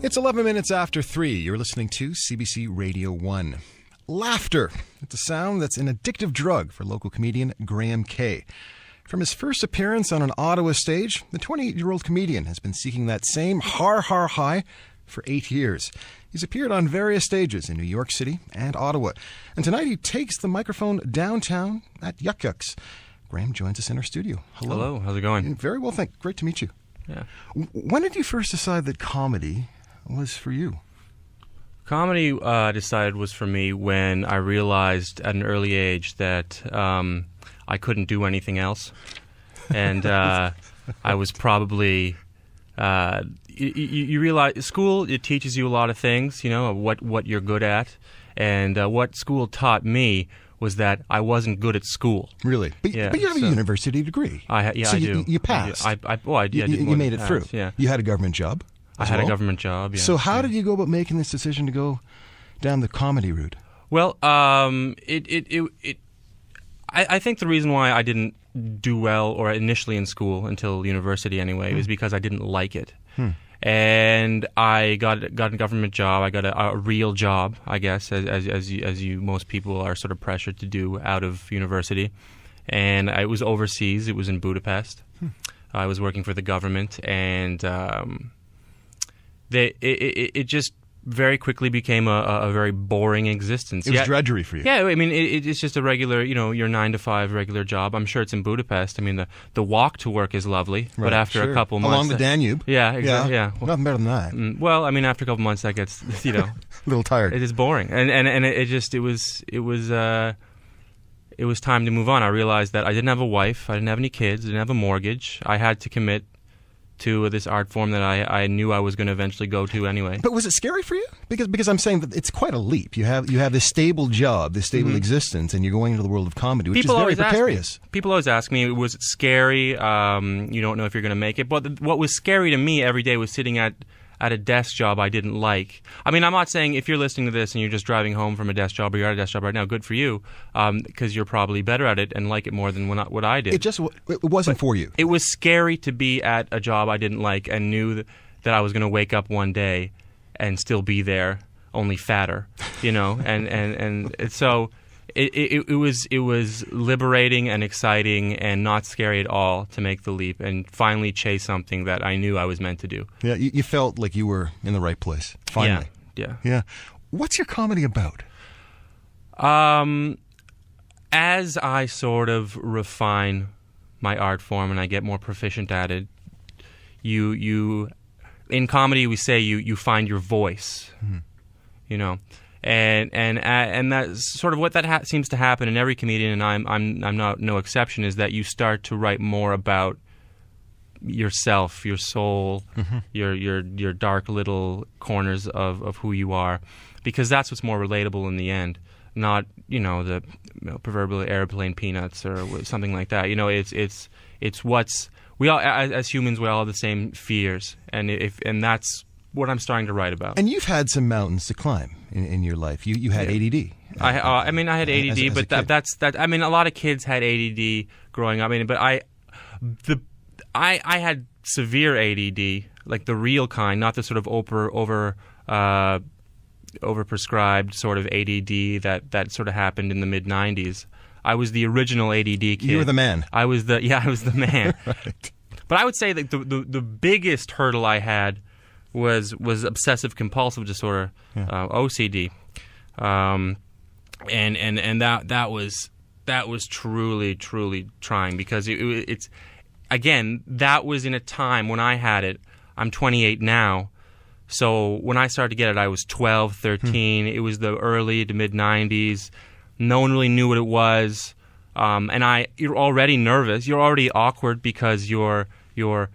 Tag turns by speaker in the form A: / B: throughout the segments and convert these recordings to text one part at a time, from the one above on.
A: It's 11 minutes after 3. You're listening to CBC Radio 1. Laughter. It's a sound that's an addictive drug for local comedian Graham Kay. From his first appearance on an Ottawa stage, the 28-year-old comedian has been seeking that same har-har high for 8 years. He's appeared on various stages in New York City and Ottawa. And tonight he takes the microphone downtown at Yuck Yucks. Graham joins us in our studio. Hello.
B: Hello. How's it going?
A: Very well, thanks. Great to meet you.
B: Yeah.
A: When did you first decide that comedy was for you?
B: Comedy, I decided, was for me when I realized at an early age that I couldn't do anything else. And I was probably... You realize school, it teaches you a lot of things, you know, what you're good at. And what school taught me was that I wasn't good at school.
A: Really? But you have a university degree.
B: I do.
A: You passed.
B: You
A: made it through.
B: Yeah.
A: You had a government job.
B: I had a government job, yeah.
A: So how did you go about making this decision to go down the comedy route?
B: Well, I think the reason why I didn't do well, or initially in school until university anyway, was because I didn't like it. And I got a government job. I got a real job, I guess, as you most people are sort of pressured to do out of university. And it was overseas. It was in Budapest. I was working for the government, and it just very quickly became a very boring existence.
A: It was drudgery for you.
B: Yeah, I mean, it's just a regular, your 9 to 5 regular job. I'm sure it's in Budapest. I mean, the walk to work is lovely, but after a couple months...
A: Along the Danube.
B: Yeah, exactly. Yeah.
A: Well, nothing better than that.
B: Well, I mean, after a couple months, that gets,
A: a little tired.
B: It is boring. And it was time to move on. I realized that I didn't have a wife, I didn't have any kids, I didn't have a mortgage. I had to commit to this art form that I knew I was going to eventually go to anyway.
A: But was it scary for you? Because I'm saying that it's quite a leap. You have this stable job, this stable existence, and you're going into the world of comedy, which is very precarious.
B: People always ask me, was it scary? You don't know if you're going to make it. But what was scary to me every day was sitting at a desk job I didn't like. I mean, I'm not saying if you're listening to this and you're just driving home from a desk job, or you're at a desk job right now, good for you, because you're probably better at it and like it more than what I did.
A: It wasn't for you.
B: It was scary to be at a job I didn't like and knew that I was going to wake up one day and still be there, only fatter, and so... It was liberating and exciting and not scary at all to make the leap and finally chase something that I knew I was meant to do.
A: Yeah, you felt like you were in the right place, finally.
B: Yeah.
A: What's your comedy about?
B: As I sort of refine my art form and I get more proficient at it, you in comedy we say you find your voice, And that's sort of what seems to happen in every comedian, and I'm not no exception. Is that you start to write more about yourself, your soul, your dark little corners of who you are, because that's what's more relatable in the end. Not the proverbial airplane peanuts or something like that. It's what's we all as humans, we all have the same fears, and that's what I'm starting to write about.
A: And you've had some mountains to climb in your life. You had ADD.
B: I had ADD, but that's I mean, a lot of kids had ADD growing up. I mean, but I had severe ADD, like the real kind, not the sort of overprescribed sort of ADD that sort of happened in the mid '90s. I was the original ADD kid.
A: You were the man.
B: I was the man.
A: Right.
B: But I would say that the biggest hurdle I had was obsessive compulsive disorder, OCD, and that was truly trying, because it's again, that was in a time when I had it. I'm 28 now, so when I started to get it, I was 12, 13. It was the early to mid 90s. No one really knew what it was, and you're already nervous. You're already awkward because you're 14.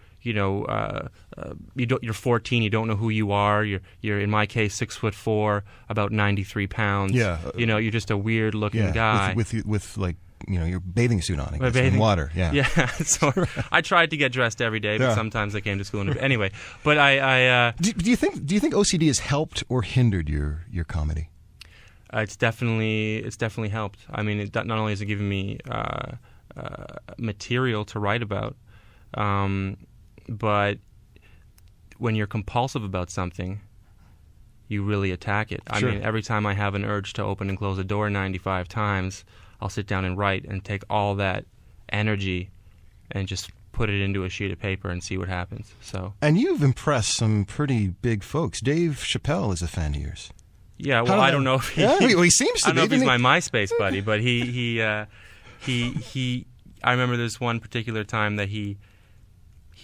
B: You don't know who you are. You're in my case 6'4", about 93 pounds.
A: Yeah.
B: You're just a weird looking guy
A: with like your bathing suit on, I guess, in water. Yeah.
B: Yeah. So I tried to get dressed every day, but sometimes I came to school anyway. But
A: do you think OCD has helped or hindered your comedy?
B: It's definitely helped. I mean, not only has it given me material to write about, but when you're compulsive about something, you really attack it. I
A: Sure.
B: mean, every time I have an urge to open and close a door 95 times, I'll sit down and write and take all that energy and just put it into a sheet of paper and see what happens. So.
A: And you've impressed some pretty big folks. Dave Chappelle is a fan of yours.
B: Yeah, well, I don't know if he.
A: Well, he seems to
B: I don't
A: be.
B: know if he's my MySpace buddy, but he. I remember there's one particular time that he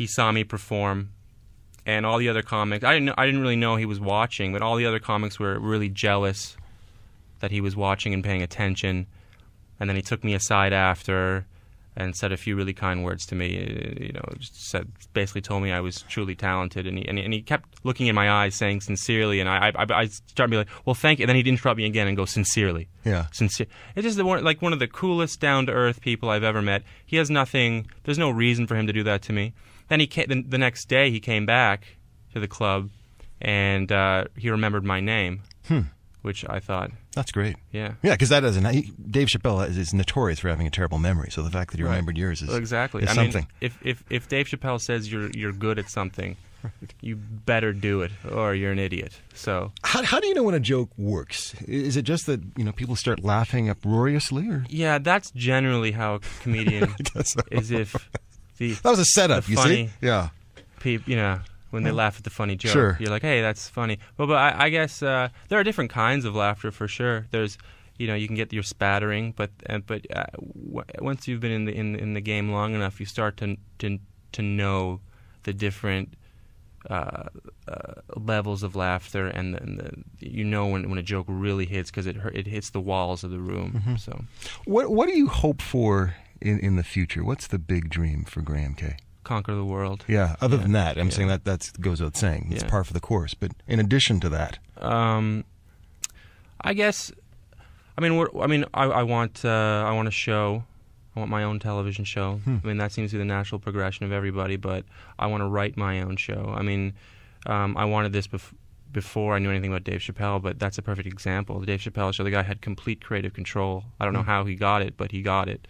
B: saw me perform, and all the other comics. I didn't really know he was watching, but all the other comics were really jealous that he was watching and paying attention. And then he took me aside after and said a few really kind words to me. Basically told me I was truly talented, and he kept looking in my eyes, saying sincerely. And I started to be like, well, thank you. And then he'd interrupt me again and go, sincerely.
A: Yeah.
B: Sincere. It's just one of the coolest, down to earth people I've ever met. He has nothing. There's no reason for him to do that to me. Then the next day he came back to the club, and he remembered my name. Which I thought...
A: That's great.
B: Yeah.
A: Yeah, because Dave Chappelle is notorious for having a terrible memory, so the fact that he remembered yours is,
B: exactly.
A: is something.
B: Mean, if Dave Chappelle says you're good at something, you better do it, or you're an idiot. So
A: how do you know when a joke works? Is it just that people start laughing uproariously? Or?
B: Yeah, that's generally how a comedian is. If
A: that was a setup,
B: you see?
A: Yeah.
B: When they laugh at the funny joke,
A: sure.
B: You're like, hey, that's funny. But I guess there are different kinds of laughter for sure. There's, you can get your spattering, but once you've been in the game long enough, you start to know the different levels of laughter, and when a joke really hits, because it hits the walls of the room.
A: Mm-hmm.
B: So,
A: what do you hope for in the future? What's the big dream for Graham K?
B: Conquer the world.
A: Yeah. Other than that, I'm saying that goes without saying. It's par for the course. But in addition to that,
B: I guess, I want a show. I want my own television show. I mean, that seems to be the natural progression of everybody. But I want to write my own show. I mean, I wanted this before I knew anything about Dave Chappelle. But that's a perfect example. The Dave Chappelle show, the guy had complete creative control. I don't know how he got it, but he got it.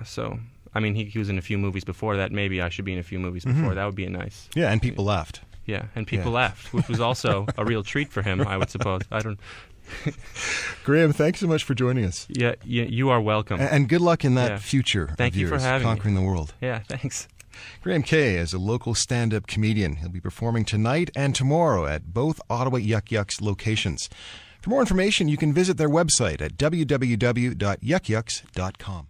B: So. I mean, he was in a few movies before that. Maybe I should be in a few movies before. That would be a nice...
A: Yeah, and people laughed.
B: Yeah, and people laughed, which was also a real treat for him, I would suppose. I don't...
A: Graham, thanks so much for joining us.
B: Yeah, you are welcome.
A: And good luck in that future
B: Thank
A: of
B: you
A: yours,
B: for having
A: conquering
B: me.
A: the world.
B: Yeah, thanks.
A: Graham K. is a local stand-up comedian. He'll be performing tonight and tomorrow at both Ottawa Yuck Yucks locations. For more information, you can visit their website at www.yuckyucks.com.